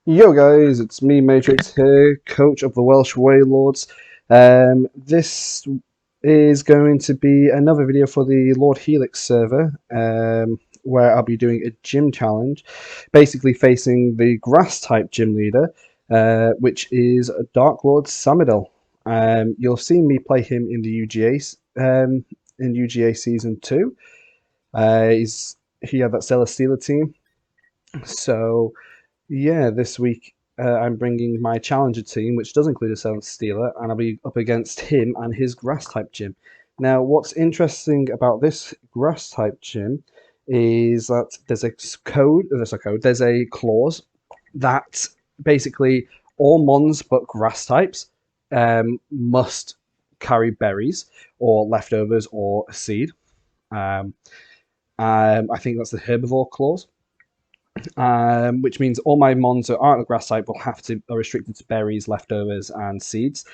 Yo guys, it's me Matrix here, coach of the Welsh Waylords. This is going to be another video for the Lord Helix server, where I'll be doing a gym challenge, basically facing the grass type gym leader, which is Dark Lord Samadil. You'll see me play him in the UGA season 2. He had that Celesteela team, so. Yeah, this week I'm bringing my challenger team, which does include a Silent Stealer, and I'll be up against him and his grass type gym. Now, what's interesting about this grass type gym is that there's a clause that basically all mons but grass types must carry berries or leftovers or a seed. Um, I think that's the Herbivore Clause, which means all my mons that aren't a grass type will are restricted to berries, leftovers, and seeds.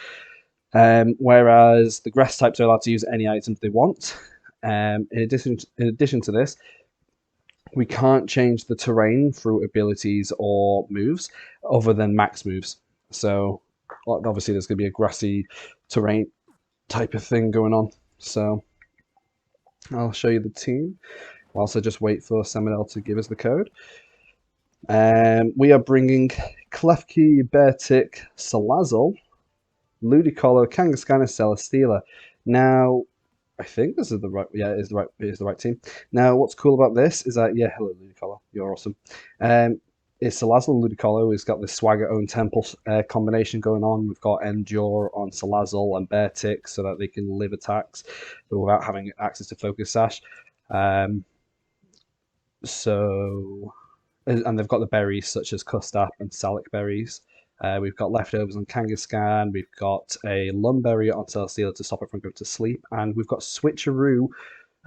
Whereas the grass types are allowed to use any items they want. In addition to this, we can't change the terrain through abilities or moves other than max moves. So obviously there's going to be a grassy terrain type of thing going on. So I'll show you the team whilst I just wait for Samuel to give us the code. We are bringing Klefki, Beartick, Salazzle, Ludicolo, Kangaskhan, Celesteela. Now, I think this is the right. Yeah, it is the right team. Now, what's cool about this is that hello Ludicolo, you're awesome. It's Salazzle and Ludicolo who's got this Swagger own temple combination going on. We've got Endure on Salazzle and Beartick so that they can live attacks, but without having access to Focus Sash. So and they've got the berries such as Custap and Salic berries. We've got leftovers on Kangaskhan. We've got a Lumberry on Celesteela to stop it from going to sleep, and we've got Chesterberry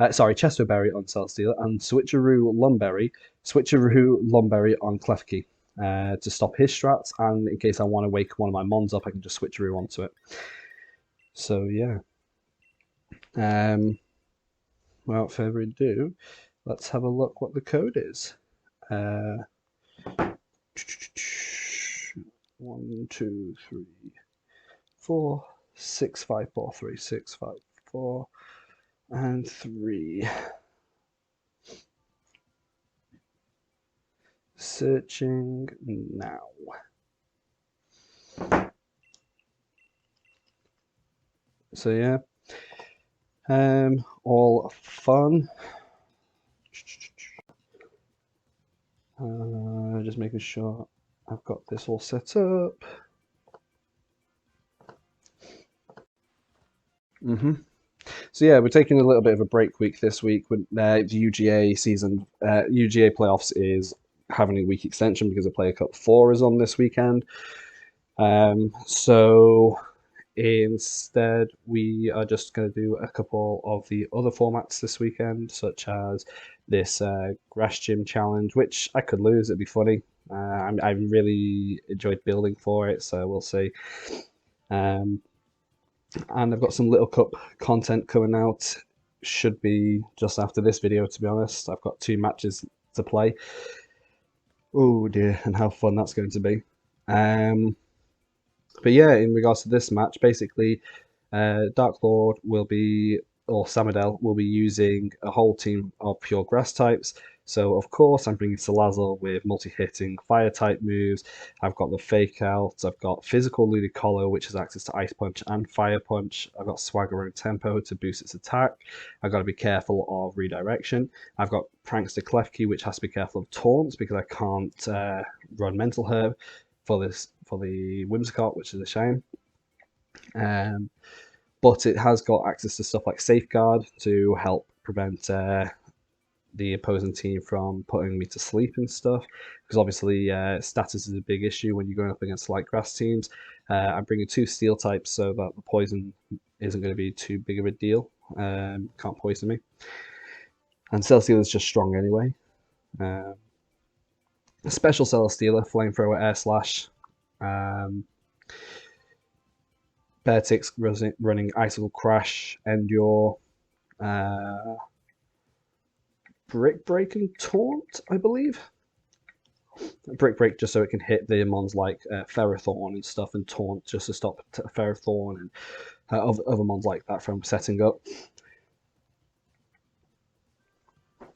on Celesteela and Switcheroo Lumberry on Klefki to stop his strats. And in case I want to wake one of my mons up, I can just Switcheroo onto it. So yeah. Without further ado, let's have a look what the code is. 1, 2, 3, 4, 6, 5, 4, 3, 6, 5, 4, and 3. Searching now. So yeah, all fun. Just making sure I've got this all set up. So yeah, we're taking a little bit of a break week this week. With the UGA season, UGA playoffs is having a week extension because the Player Cup 4 is on this weekend. So instead, we are just going to do a couple of the other formats this weekend, such as this grass gym challenge, which I could lose. It'd be funny. I really enjoyed building for it, so we'll see. And I've got some Little Cup content coming out. Should be just after this video, to be honest. I've got 2 matches to play. Oh dear, and how fun that's going to be. But yeah, in regards to this match, basically, Dark Lord or Samadel will be using a whole team of pure grass types. So of course I'm bringing Salazzle with multi-hitting fire type moves. I've got the fake out. I've got physical Ludicolo, which has access to Ice Punch and Fire Punch. I've got Swagger and Tempo to boost its attack. I've got to be careful of redirection. I've got Prankster Klefki, which has to be careful of taunts because I can't run Mental Herb for the Whimsicott, which is a shame. But it has got access to stuff like Safeguard to help prevent the opposing team from putting me to sleep and stuff. Because obviously status is a big issue when you're going up against light grass teams. I'm bringing 2 steel types so that the poison isn't going to be too big of a deal. Can't poison me. And Celesteela is just strong anyway. A special Celesteela, Flamethrower, Air Slash. Beartick's running Icicle Crash, Endure, Brick Break and Taunt, I believe. Brick Break just so it can hit the mons like Ferrothorn and stuff, and Taunt just to stop Ferrothorn and other mons like that from setting up.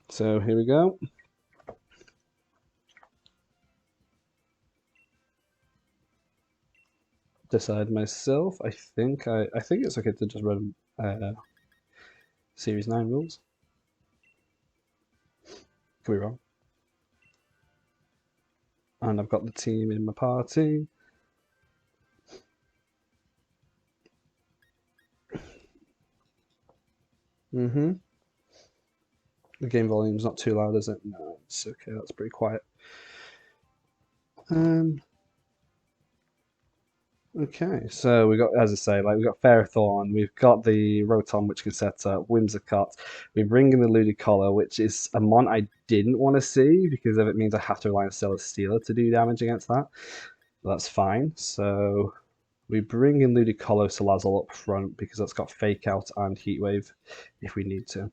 So here we go. Decide myself. I think it's okay to just run Series 9 rules. Could be wrong. And I've got the team in my party. The game volume's not too loud, is it? No, it's okay. That's pretty quiet. Okay, so we got, as I say, like we got Ferrothorn, we've got the Rotom, which can set up Whimsicott. We bring in the Ludicolo, which is a mon I didn't want to see because if it means I have to rely on Celesteela to do damage against that. But that's fine. So we bring in Ludicolo Salazzle up front because that's got Fake Out and Heat Wave if we need to.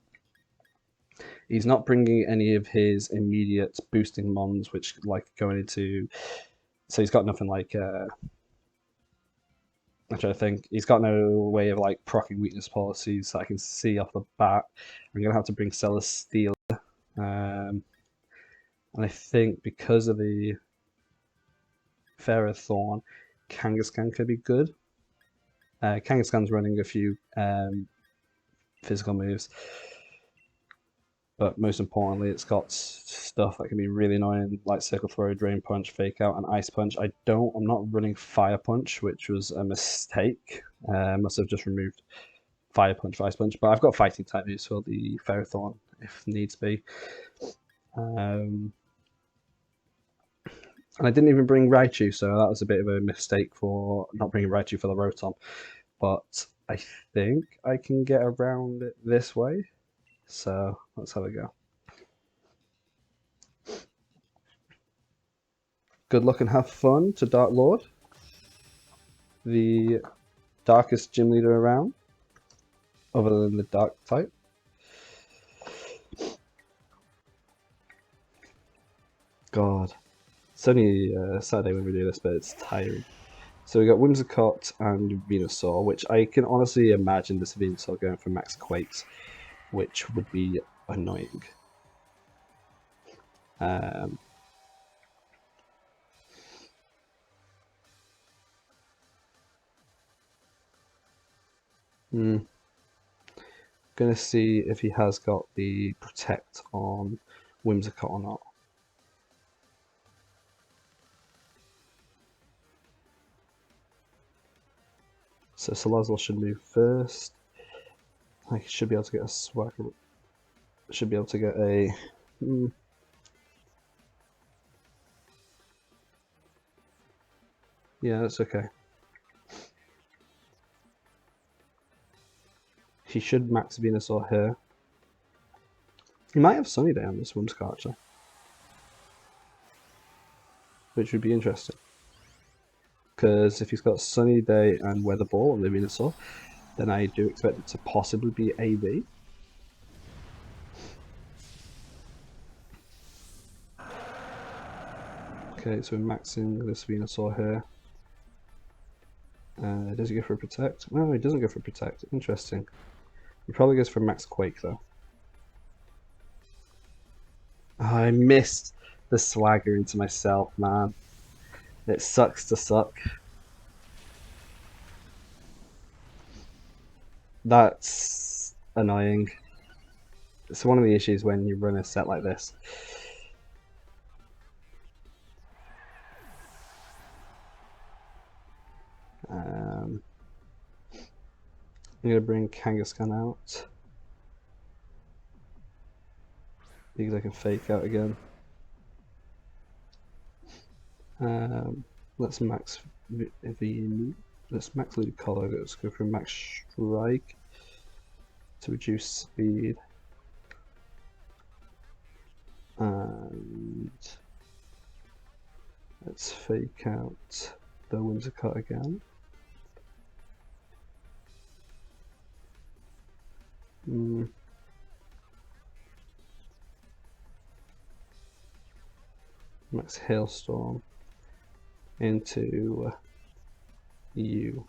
He's not bringing any of his immediate boosting mons, which like going into. So he's got nothing like. I'm trying to think. He's got no way of like proccing weakness policies that I can see off the bat. I'm gonna have to bring Celesteela, and I think because of the Ferrothorn, Kangaskhan could be good. Kangaskhan's running a few physical moves, but most importantly, it's got stuff that can be really annoying, like Circle Throw, Drain Punch, Fake Out, and Ice Punch. I'm not running Fire Punch, which was a mistake. Must have just removed Fire Punch for Ice Punch, but I've got Fighting type moves for the Ferrothorn if needs be. And I didn't even bring Raichu, so that was a bit of a mistake for not bringing Raichu for the Rotom. But I think I can get around it this way. So let's have a go. Good luck and have fun to Dark Lord, the darkest gym leader around, other than the dark type. God, it's only Saturday when we do this, but it's tiring. So we got Whimsicott and Venusaur, which I can honestly imagine this Venusaur going for max Quakes, which would be annoying. Gonna see if he has got the Protect on Whimsicott or not. So Salazzle should move first. I should be able to get a Swagger. Should be able to get a. Yeah, that's okay. He should max Venusaur here. He might have Sunny Day on this Whimsicott actually, which would be interesting. Because if he's got Sunny Day and Weather Ball on the Venusaur, then I do expect it to possibly be AV. Okay, so we're maxing this Venusaur here. Does he go for a Protect? No, he doesn't go for a Protect. Interesting. He probably goes for max Quake though. Oh, I missed the Swagger into myself, man. It sucks to suck. That's annoying. It's one of the issues when you run a set like this. I'm going to bring Kangaskhan out because I can Fake Out again. Let's max let's max Ludicolo. Let's go for max Strike to reduce speed. And let's Fake Out the Whimsicott again. Max Hailstorm into you.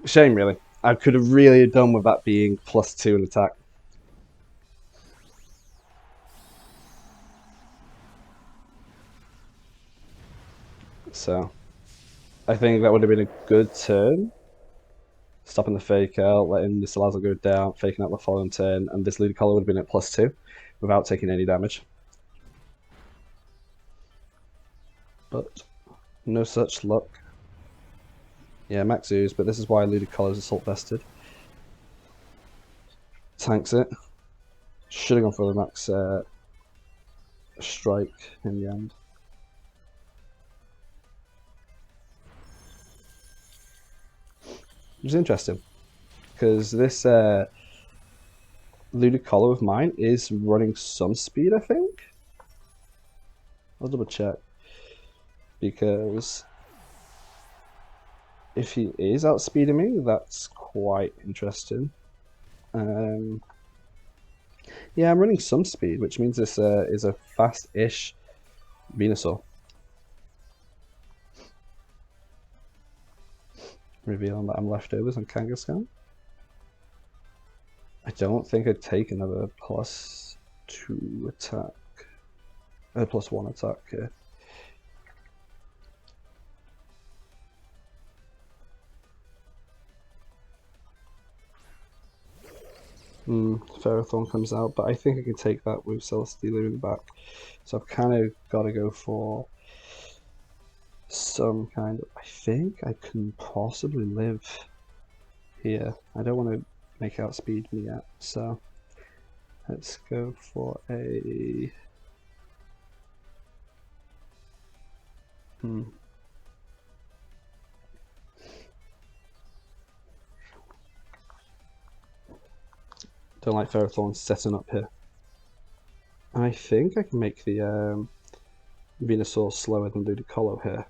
Shame, really. I could have really done with that being +2 in attack. So, I think that would have been a good turn. Stopping the fake out, letting this Salazzle go down, faking out the following turn, and this Ludicolo would have been at +2 without taking any damage. But no such luck. Yeah, max ooze, but this is why Ludicolo's assault vested. Tanks it. Should have gone for the max strike in the end. Which is interesting, because this Ludicolo of mine is running some speed, I think. I'll double check, because if he is outspeeding me, that's quite interesting. Yeah, I'm running some speed, which means this is a fast-ish Venusaur. Revealing that I'm leftovers on Kangaskhan. I don't think I'd take another +2 attack. +1 attack here. Ferrothorn comes out, but I think I can take that with Celesteela in the back. So I've kind of got to go for some kind of... I think I can possibly live here. I don't want to make outspeed me yet, so let's go for a... Don't like Ferrothorn setting up here. I think I can make the Venusaur slower than Ludicolo here.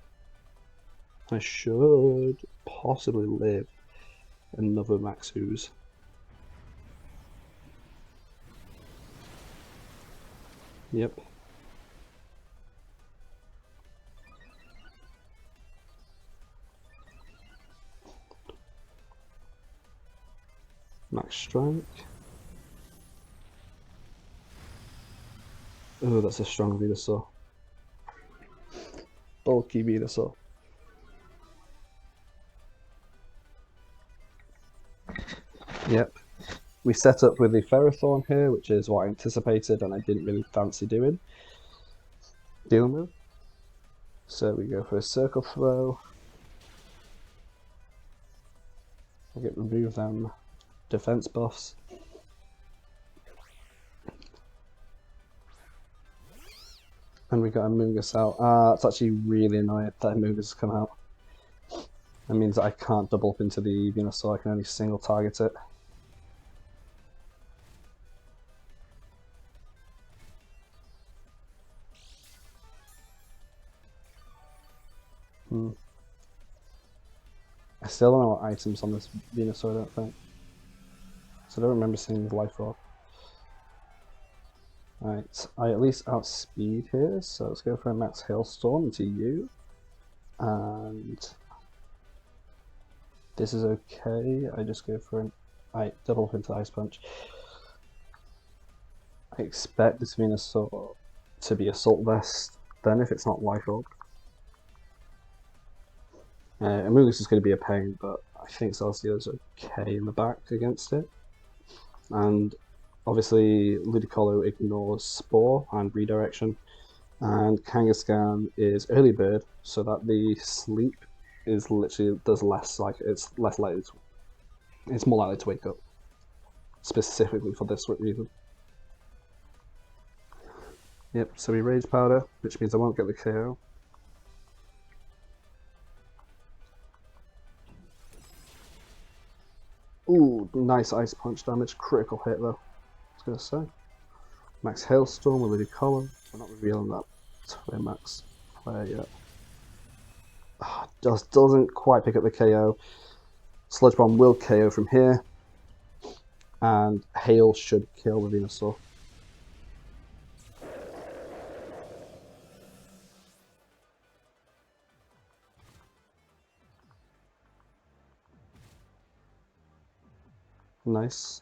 I should possibly live another max ooze. Yep. Max strike. Oh, that's a strong Venusaur. Bulky Venusaur. Yep. We set up with the Ferrothorn here, which is what I anticipated and I didn't really fancy dealing with. So we go for a Circle Throw. I'll remove them defense buffs. And we got a Mungus out. It's actually really annoying that Mungus has come out. That means I can't double up into the Venusaur, I can only single target it. I still don't know what items on this Venusaur, I don't think. So I don't remember seeing the Life Orb. Right, I at least outspeed here, so let's go for a Max Hailstorm into you. And this is okay, I just go for an double up into Ice Punch. I expect this Venusaur to be Assault Vest, then if it's not Life Orb. Amogus is going to be a pain, but I think Celesteela is okay in the back against it. And obviously Ludicolo ignores Spore and Redirection, and Kangaskhan is Early Bird, so that the sleep is literally does less, like it's less likely to, it's more likely to wake up, specifically for this reason. Yep, so we Rage Powder, which means I won't get the KO. Ooh, nice Ice Punch damage, critical hit though, I was going to say. Max Hailstorm with Ludicolo. We're not revealing that to a max player yet. Just doesn't quite pick up the KO. Sludge Bomb will KO from here, and Hail should kill the Venusaur. Nice.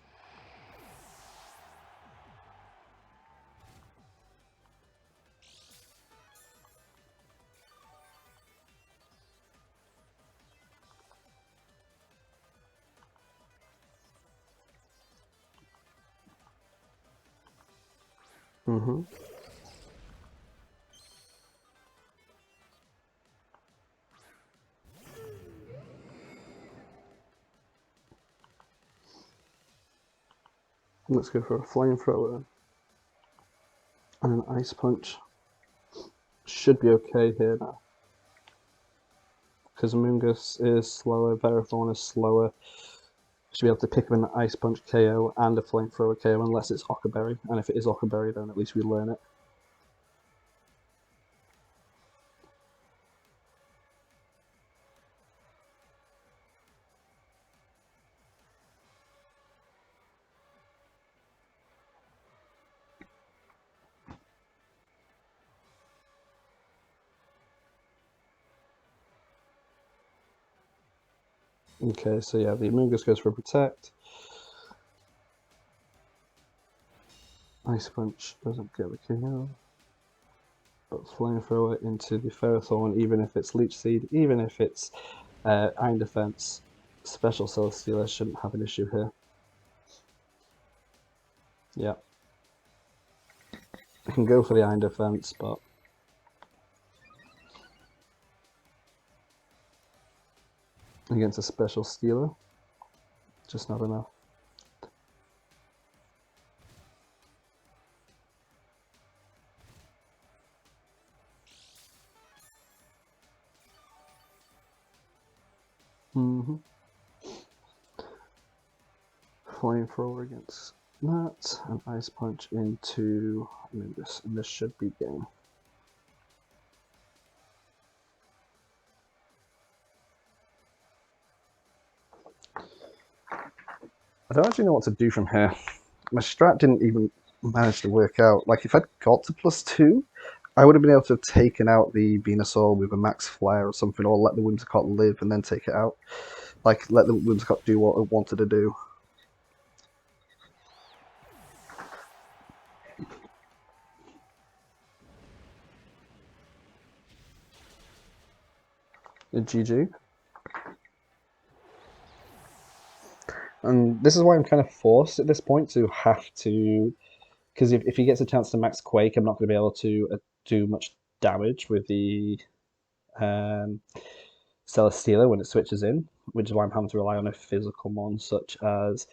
Mm-hmm. Let's go for a Flamethrower and an Ice Punch. Should be okay here now. Because Amoonguss is slower, Verathorn is slower. Should be able to pick up an Ice Punch KO and a Flamethrower KO unless it's Ockerberry. And if it is Ockerberry, then at least we learn it. Okay, so yeah, the Amoonguss goes for Protect. Ice Punch doesn't get the KO. But Flamethrower into the Ferrothorn, even if it's Leech Seed, even if it's Iron Defense, Special Celesteela shouldn't have an issue here. Yeah. I can go for the Iron Defense, but against a Special Stealer, just not enough. Flamethrower against that, and Ice Punch into Amoonguss, and this should be game. I don't actually know what to do from here. My strat didn't even manage to work out. Like, if I'd got to +2, I would have been able to have taken out the Venusaur with a Max Flare or something, or let the Whimsicott live and then take it out. Like, let the Whimsicott do what it wanted to do. GG. And this is why I'm kind of forced at this point to have to, because if he gets a chance to max Quake, I'm not going to be able to do much damage with the Celesteela when it switches in, which is why I'm having to rely on a physical mon such as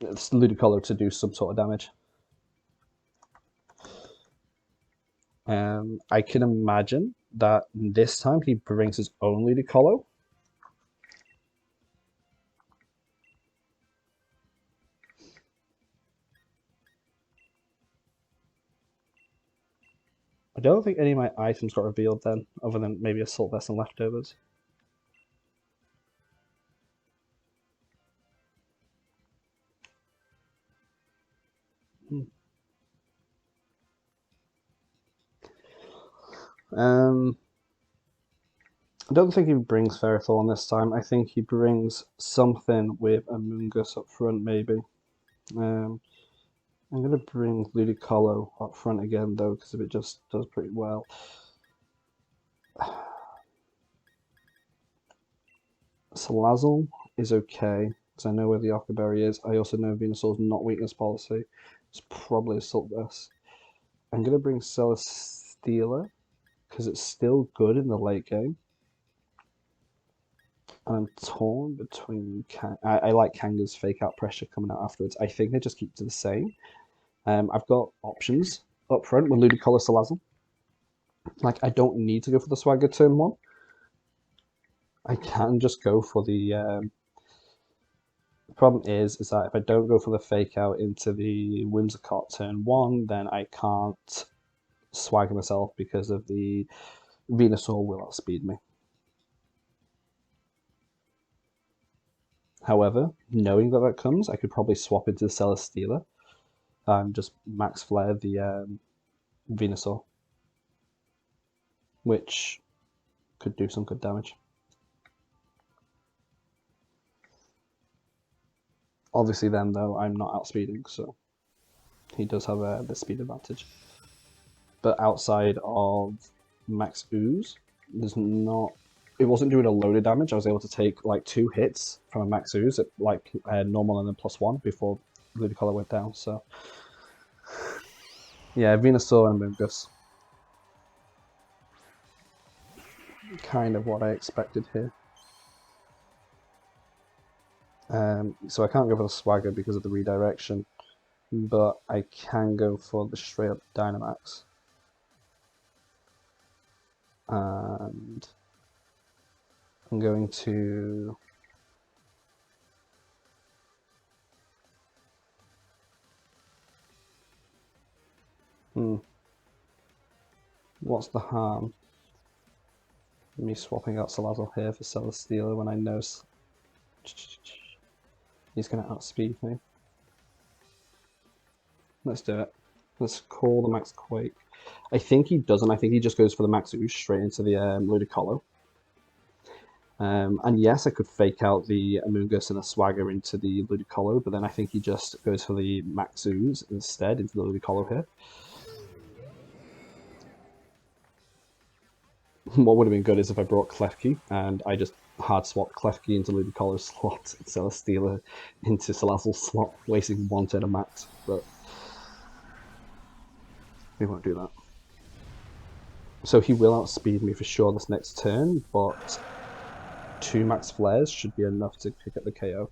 Ludicolo to do some sort of damage. I can imagine that this time he brings his own Ludicolo. I don't think any of my items got revealed then, other than maybe Assault Vest and leftovers. I don't think he brings Ferrothorn this time. I think he brings something with Amoonguss up front, maybe. I'm going to bring Ludicolo up front again, though, because it just does pretty well. Salazzle is okay, because I know where the Ockerberry is. I also know Venusaur's not weakness policy. It's probably Assault Vest. I'm going to bring Celesteela, because it's still good in the late game. And I'm torn between... I like Kanga's fake out pressure coming out afterwards. I think they just keep to the same. I've got options up front with Ludicolo Salazzle. Like, I don't need to go for the Swagger turn 1. I can just go for the problem is that if I don't go for the fake out into the Whimsicott turn 1, then I can't swagger myself because of the Venusaur will outspeed me. However, knowing that that comes, I could probably swap into the Celesteela and just max flare the Venusaur, which could do some good damage. Obviously then, though, I'm not outspeeding, so he does have the speed advantage. But outside of max ooze, there's not... It wasn't doing a load of damage. I was able to take like 2 hits from a max ooze at like normal and then +1 before Ludicolo went down, so... Yeah, Venusaur and Moongus. Kind of what I expected here. So I can't go for the Swagger because of the redirection, but I can go for the straight up Dynamax. And I'm going to... What's the harm? Me swapping out Salazzle here for Celesteela when I know he's going to outspeed me. Let's do it. Let's call the Max Quake. I think he doesn't. I think he just goes for the Max Ooze straight into the Ludicolo. And yes, I could fake out the Amoonguss and the Swagger into the Ludicolo, but then I think he just goes for the Max Ooze instead into the Ludicolo here. What would have been good is if I brought Klefki and I just hard swap Klefki into Ludicolo's slot and Celesteela into Salazzle's slot, wasting 1 turn of max, but we won't do that. So he will outspeed me for sure this next turn, but 2 max flares should be enough to pick up the KO.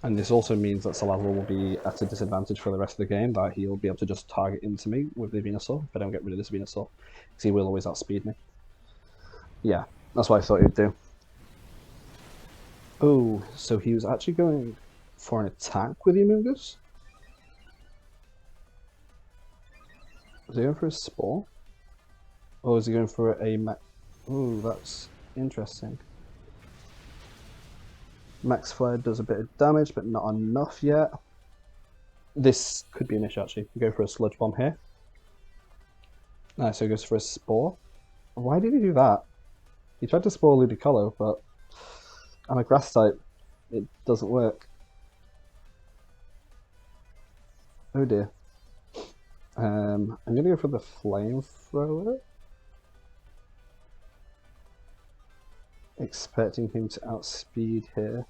And this also means that Salazzle will be at a disadvantage for the rest of the game, that he'll be able to just target into me with the Venusaur if I don't get rid of this Venusaur, because he will always outspeed me. Yeah, that's what I thought he'd do. Oh, so he was actually going for an attack with the Amoonguss? Was he going for a Spore? Or is he going for a Oh, that's interesting. Max Flare does a bit of damage, but not enough yet. This could be an issue, actually. We go for a Sludge Bomb here. So he goes for a Spore. Why did he do that? He tried to Spore Ludicolo, but I'm a Grass type. It doesn't work. Oh dear. I'm going to go for the Flamethrower. Expecting him to outspeed here.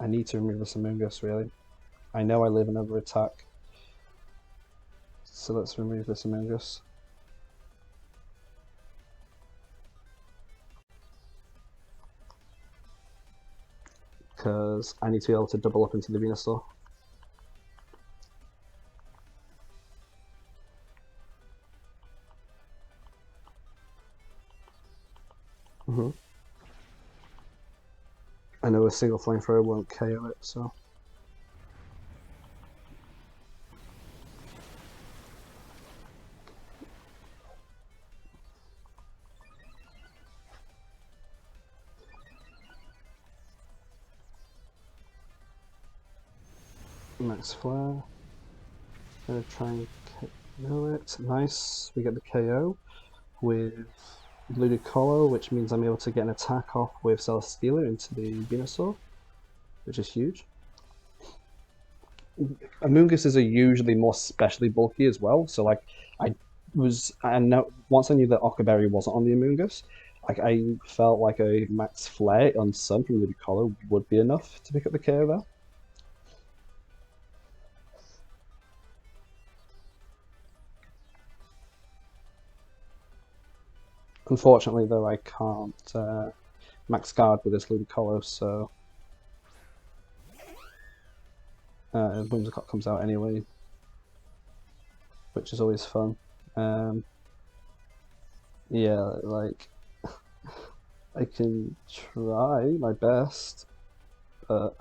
I need to remove this Amoonguss, really. I know I live another attack. So let's remove this Amoonguss. Because I need to be able to double up into the Venusaur. I know a single Flamethrower won't KO it, so... Max Flare. Gonna try and KO it. Nice. We get the KO with Ludicolo, which means I'm able to get an attack off with Celesteela into the Venusaur, which is huge. Amoongusses are usually more specially bulky as well, so like once I knew that Ockerberry wasn't on the Amoonguss, like I felt like a Max Flare on Sun from Ludicolo would be enough to pick up the KO there. Unfortunately, though, I can't max guard with this Ludicolo, so Whimsicott comes out anyway, which is always fun. Yeah, like I can try my best, but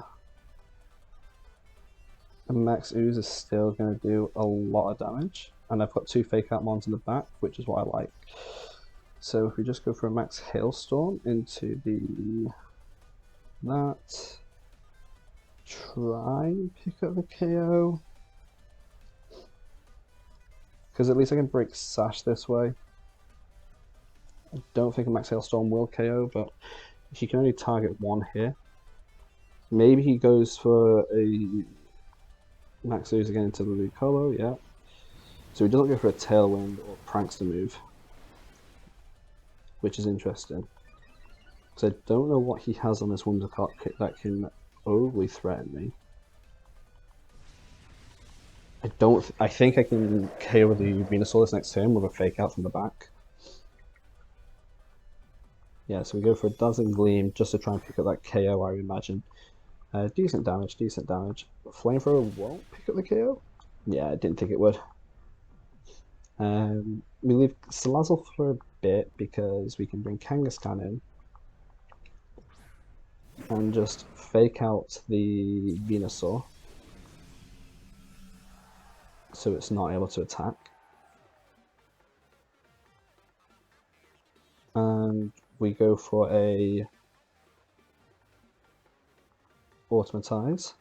a max ooze is still going to do a lot of damage. And I've got 2 fake out mons in the back, which is what I like. So if we just go for a max hailstorm into that, try and pick up the KO. Because at least I can break Sash this way. I don't think a max hailstorm will KO, but he can only target 1 here. Maybe he goes for a max ooze again into the Ludicolo, yeah. So he doesn't go for a tailwind or prankster move, which is interesting. Because I don't know what he has on this Wondercart kit that can overly threaten me. I think I can KO the Venusaur this next turn with a fake out from the back. Yeah, so we go for a Dazzling Gleam just to try and pick up that KO, I would imagine. Decent damage, decent damage. Flamethrower won't pick up the KO? Yeah, I didn't think it would. We leave Salazzle for a bit because we can bring Kangaskhan in and just fake out the Venusaur so it's not able to attack. And we go for a Automatize.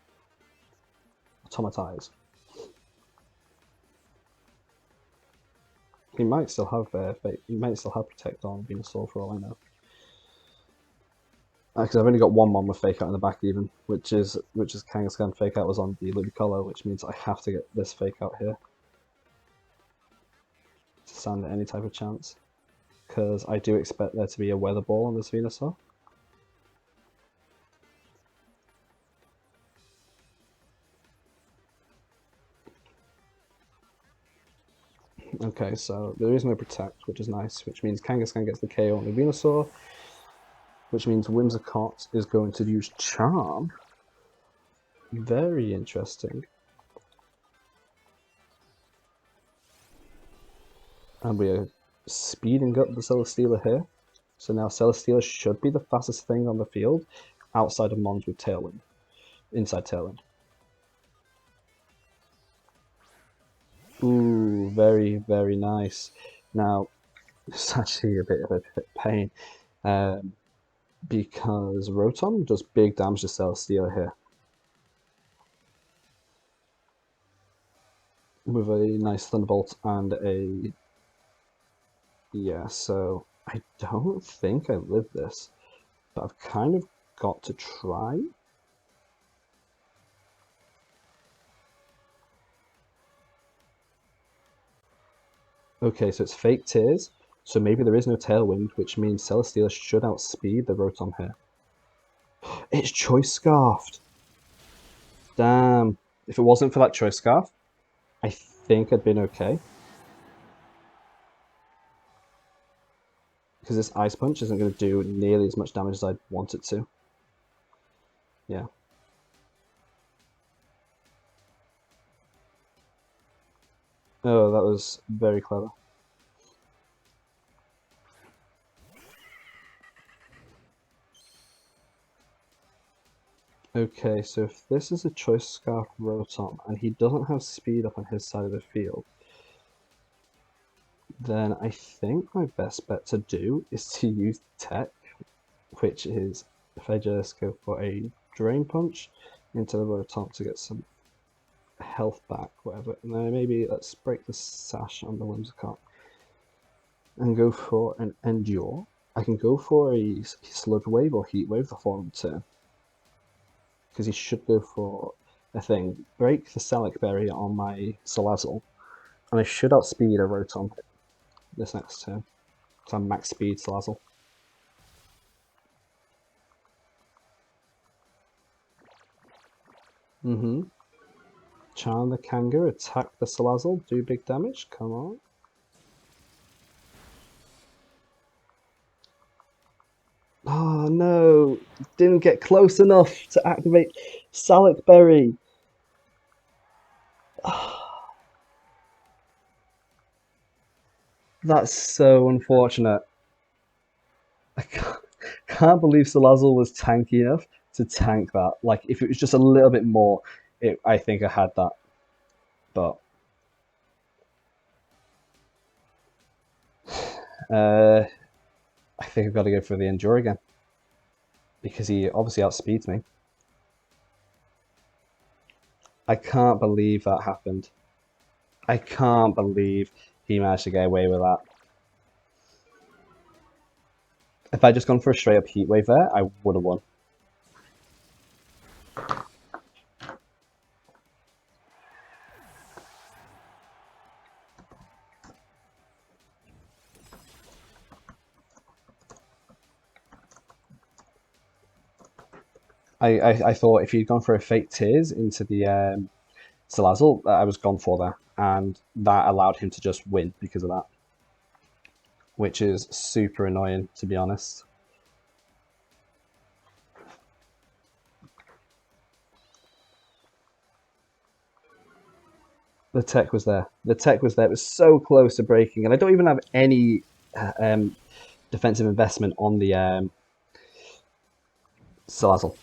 He might still have Protect on Venusaur for all I know. Because I've only got 1 mon with fake out in the back even, which is Kangaskhan. Fake out was on the Ludicolo, which means I have to get this fake out here to stand any type of chance. Because I do expect there to be a Weather Ball on this Venusaur. Okay, so there is no Protect, which is nice, which means Kangaskhan gets the KO on the Venusaur, which means Whimsicott is going to use Charm. Very interesting. And we are speeding up the Celesteela here. So now Celesteela should be the fastest thing on the field, outside of Mons with Tailwind. Inside Tailwind. Ooh, very, very nice. Now, it's actually a bit of a pain. Because Rotom does big damage to Celesteela here. With a nice Thunderbolt and a... Yeah, so I don't think I live this, but I've kind of got to try. Okay, so it's Fake Tears, so maybe there is no Tailwind, which means Celesteela should outspeed the Rotom here. It's Choice Scarfed! Damn. If it wasn't for that Choice Scarf, I think I'd been okay. Because this Ice Punch isn't going to do nearly as much damage as I'd want it to. Yeah. Oh, that was very clever. Okay, so if this is a Choice Scarf Rotom and he doesn't have speed up on his side of the field, then I think my best bet to do is to use Tech, which is if I just go for a Drain Punch into the Rotom to get some health back, whatever, and then maybe let's break the Sash on the Whimsicott and go for an Endure. I can go for a Sludge Wave or Heat Wave the following turn, because he should go for a thing. Break the Salac Berry on my Salazzle, and I should outspeed a Rotom this next turn, because I'm max speed Salazzle. Charm the Kanga, attack the Salazzle, do big damage, come on. Oh no, didn't get close enough to activate Salac Berry. That's so unfortunate. I can't believe Salazzle was tanky enough to tank that. Like, if it was just a little bit more, I think I had that. But I think I've got to go for the Endure again. Because he obviously outspeeds me. I can't believe that happened. I can't believe he managed to get away with that. If I'd just gone for a straight up heat wave there, I would have won. I thought if he'd gone for a fake tears into the Salazzle, I was gone for there, and that allowed him to just win because of that, which is super annoying, to be honest. The tech was there. The tech was there. It was so close to breaking, and I don't even have any defensive investment on the Salazzle.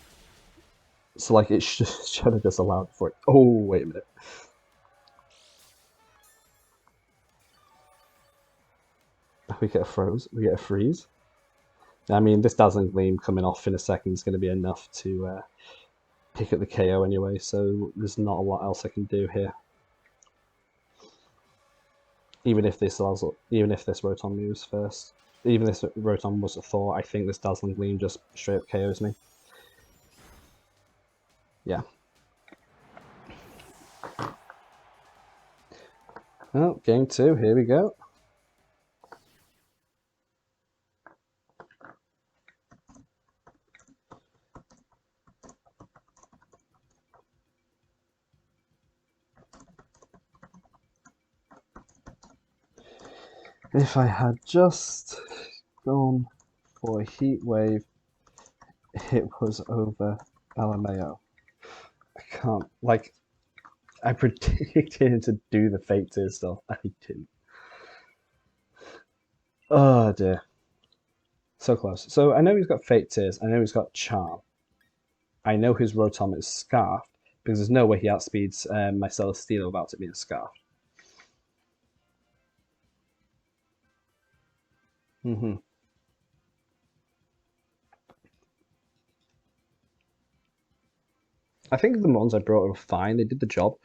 So like it should have just allowed for it. Oh, wait a minute. We get a froze. We get a freeze. I mean, this Dazzling Gleam coming off in a second is going to be enough to pick up the KO anyway, so there's not a lot else I can do here. Even if this Rotom moves first. Even if this Rotom was a Thor, I think this Dazzling Gleam just straight up KOs me. Yeah. Well, game 2, here we go. If I had just gone for a heat wave, it was over LMAO. I can't, like, I predicted him to do the fake tear stuff. I didn't. Oh dear. So close. So I know he's got fake tears. I know he's got charm. I know his Rotom is scarfed because there's no way he outspeeds my Celesteela without it being scarfed. I think the ones I brought were fine. They did the job.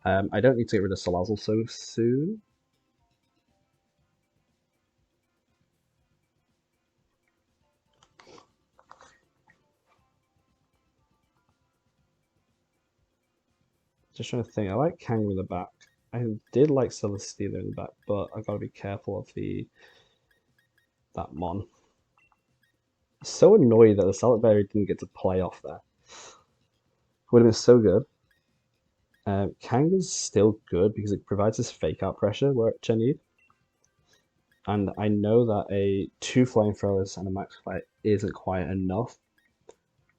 I don't need to get rid of Salazzle so soon. Just trying to think. I like Kangoo in the back. I did like Celesteela in the back, but I gotta be careful of that Mon. So annoyed that the Salad Berry didn't get to play off there. Would have been so good. Kanga's still good because it provides this fake out pressure which I need. And I know that a 2 flamethrowers and a max fight isn't quite enough.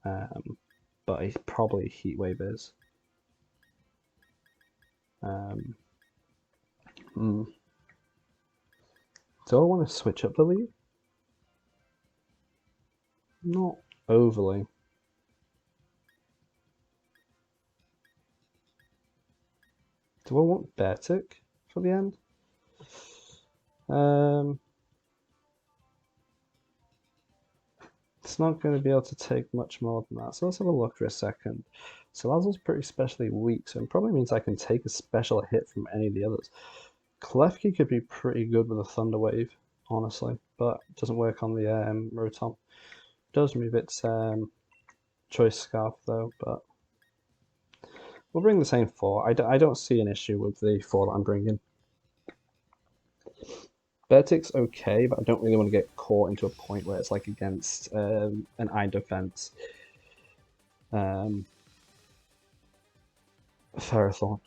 But probably Heat Wave is. Do I want to switch up the lead? Not overly. Do I want Beartic for the end? It's not going to be able to take much more than that. So let's have a look for a second. Salazzle's pretty specially weak, so it probably means I can take a special hit from any of the others. Klefki could be pretty good with a Thunder Wave, honestly, but it doesn't work on the Rotom. It does remove its Choice Scarf though, but we'll bring the same 4. I don't see an issue with the 4 that I'm bringing. Beartic's okay, but I don't really want to get caught into a point where it's like against an Iron Defense Ferrothorn.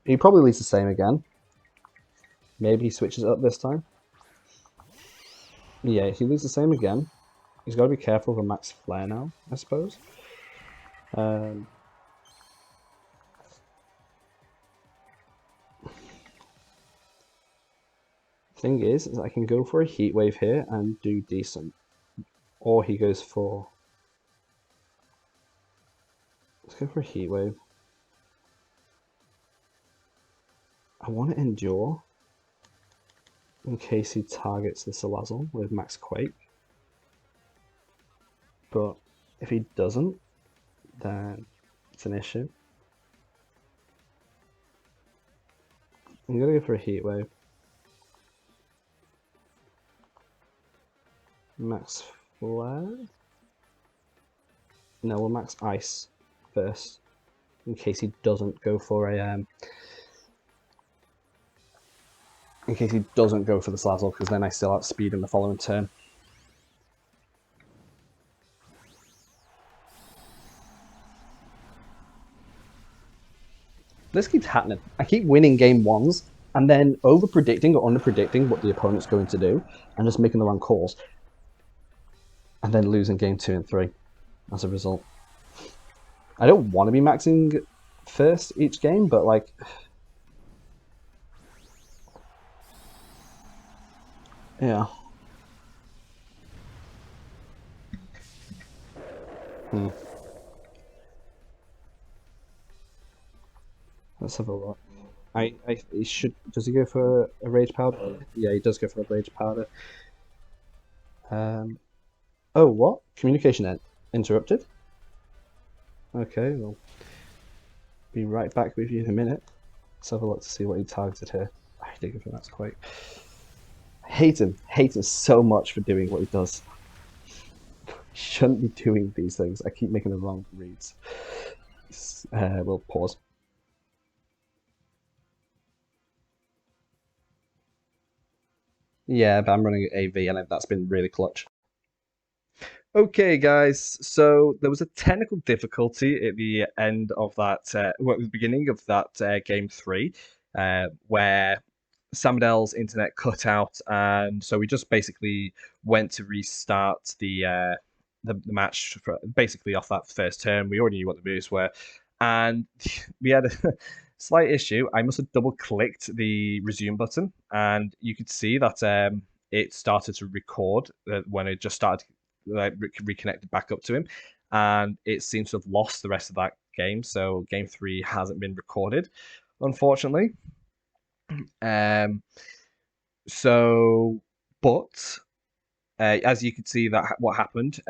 He probably leads the same again. Maybe he switches up this time. Yeah, he leads the same again. He's got to be careful of a max flare now, I suppose. Thing is I can go for a heat wave here and do decent, or he goes for Let's go for a Heat Wave. I want to Endure in case he targets the Salazzle with Max Quake. But if he doesn't, then it's an issue. I'm gonna go for a Heat Wave. Max Flare? No, we'll Max Ice first, in case he doesn't go for a in case he doesn't go for the Salazzle, because then I still outspeed in the following turn. This keeps happening. I keep winning game ones, and then over-predicting or under-predicting what the opponent's going to do, and just making the wrong calls. And then losing game 2 and 3 as a result. I don't want to be maxing first each game, but like... Yeah. Let's have a look. He should. Does he go for a rage powder? Yeah, he does go for a rage powder. Oh, what? Communication interrupted? Okay, we'll be right back with you in a minute. Let's have a look to see what he targeted here. I did go for Max Quake. Hate him so much for doing what he does. Shouldn't be doing these things. I keep making the wrong reads. We'll pause. Yeah, but I'm running AV and that's been really clutch. Okay, guys, so there was a technical difficulty at the end of that, well, at the beginning of that game 3, where Samudel's internet cut out, and so we just basically went to restart the match basically off that first turn. We already knew what the moves were, and we had a slight issue. I must have double clicked the resume button, and you could see that it started to record when it just started like reconnected back up to him, and it seems to have lost the rest of that game. So game 3 hasn't been recorded, unfortunately. So, but as you could see, that what happened.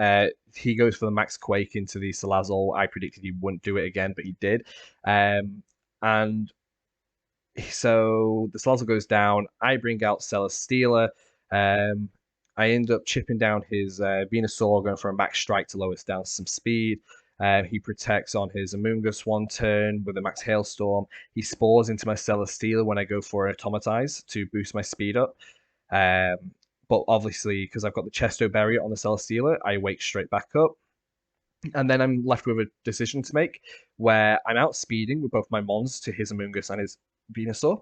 He goes for the Max Quake into the Salazzle. I predicted he wouldn't do it again, but he did. And so the Salazzle goes down. I bring out Celesteela. I end up chipping down his Venusaur, going for a max strike to lower us down some speed. He protects on his Amoonguss one turn with a max hailstorm. He spores into my Celesteela when I go for an Automatize to boost my speed up. But obviously, because I've got the Chesto Barrier on the Celesteela, I wake straight back up. And then I'm left with a decision to make where I'm outspeeding with both my Mons to his Amoonguss and his Venusaur,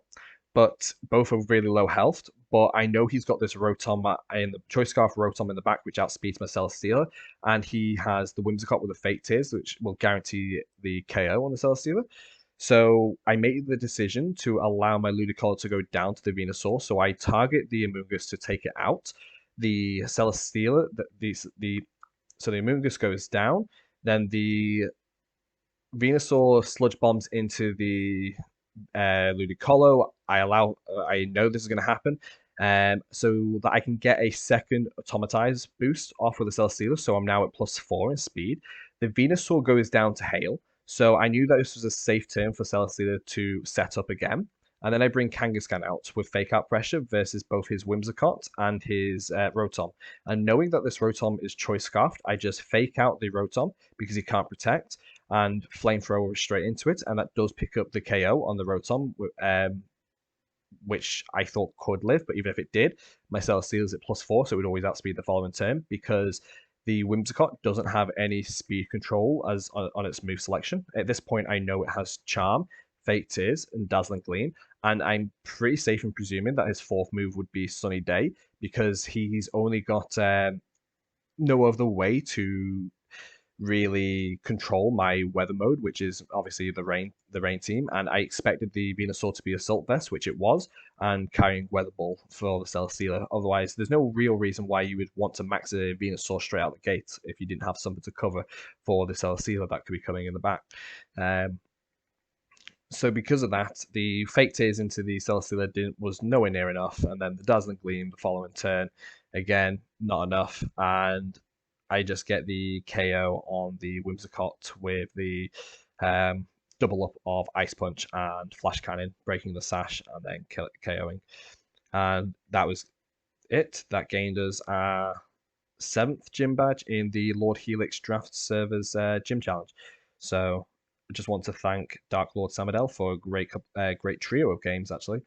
but both are really low health. But I know he's got this Rotom in the Choice Scarf Rotom in the back, which outspeeds my Celesteela, and he has the Whimsicott with the Fate Tears, which will guarantee the KO on the Celesteela. So I made the decision to allow my Ludicolo to go down to the Venusaur, so I target the Amoonguss to take it out. The Celesteela, so the Amoonguss goes down, then the Venusaur sludge bombs into the Ludicolo. I know this is going to happen, so that I can get a second Automatize boost off with the Celesteela. So I'm now at +4 in speed. The Venusaur goes down to Hail, so I knew that this was a safe turn for Celesteela to set up again. And then I bring Kangaskhan out with Fake Out Pressure versus both his Whimsicott and his Rotom. And knowing that this Rotom is Choice Scarfed, I just Fake Out the Rotom because he can't protect, and Flamethrower straight into it, and that does pick up the KO on the Rotom, which I thought could live, but even if it did, my Celesteela is at +4, so it would always outspeed the following turn because the Whimsicott doesn't have any speed control as on its move selection. At this point, I know it has Charm, Fake Tears, and Dazzling Gleam, and I'm pretty safe in presuming that his fourth move would be Sunny Day because he's only got no other way to really control my weather mode, which is obviously the rain team, and I expected the Venusaur to be Assault Vest, which it was, and carrying Weather Ball for the Celesteela. Otherwise, there's no real reason why you would want to max a Venusaur straight out the gate if you didn't have something to cover for the Celesteela that could be coming in the back. So because of that, the Fake Tears into the Celesteela was nowhere near enough, and then the Dazzling Gleam the following turn, again, not enough, and I just get the KO on the Whimsicott with the double up of Ice Punch and Flash Cannon, breaking the sash and then KOing. And that was it. That gained us our 7th gym badge in the Lord Helix Draft Servers Gym Challenge. So I just want to thank Dark Lord Samadel for a great trio of games, actually.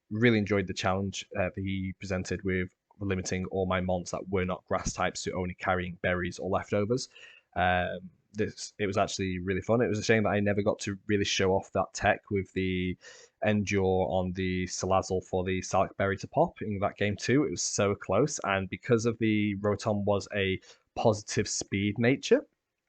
Really enjoyed the challenge that he presented with limiting all my mons that were not grass types to only carrying berries or leftovers. It was actually really fun. It was a shame that I never got to really show off that tech with the Endure on the Salazzle for the Salic Berry to pop in that game too. It was so close, and because of the Rotom was a positive speed nature,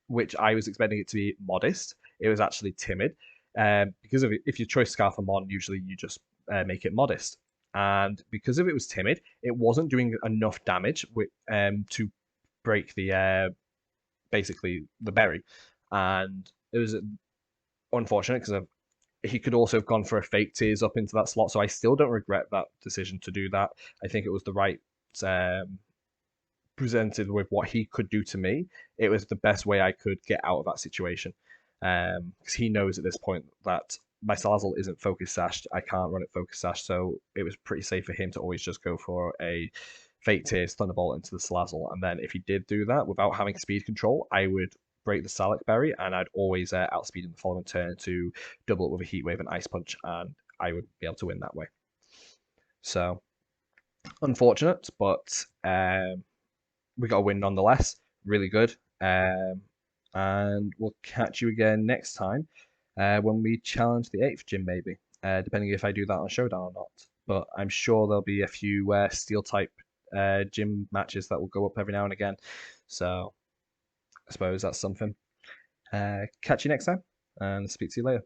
which I was expecting it to be modest, it was actually timid. Because of it, if you choice Scarf and Mon, usually you just make it modest. And because of it was timid, it wasn't doing enough damage to break the basically the berry, and it was unfortunate because he could also have gone for a Fake Tears up into that slot. So I still don't regret that decision to do that. I think it was the right presented with what he could do to me. It was the best way I could get out of that situation, because he knows at this point that my Salazzle isn't focus sashed. I can't run it focus sash, so it was pretty safe for him to always just go for a Fake Tears Thunderbolt into the Salazzle. And then if he did do that without having speed control, I would break the Salic Berry, and I'd always outspeed in the following turn to double it with a Heat Wave and Ice Punch, and I would be able to win that way. So unfortunate, but we got a win nonetheless. Really good. And we'll catch you again next time when we challenge the 8th gym, maybe, depending if I do that on Showdown or not. But I'm sure there'll be a few Steel type gym matches that will go up every now and again. So I suppose that's something. Catch you next time and speak to you later.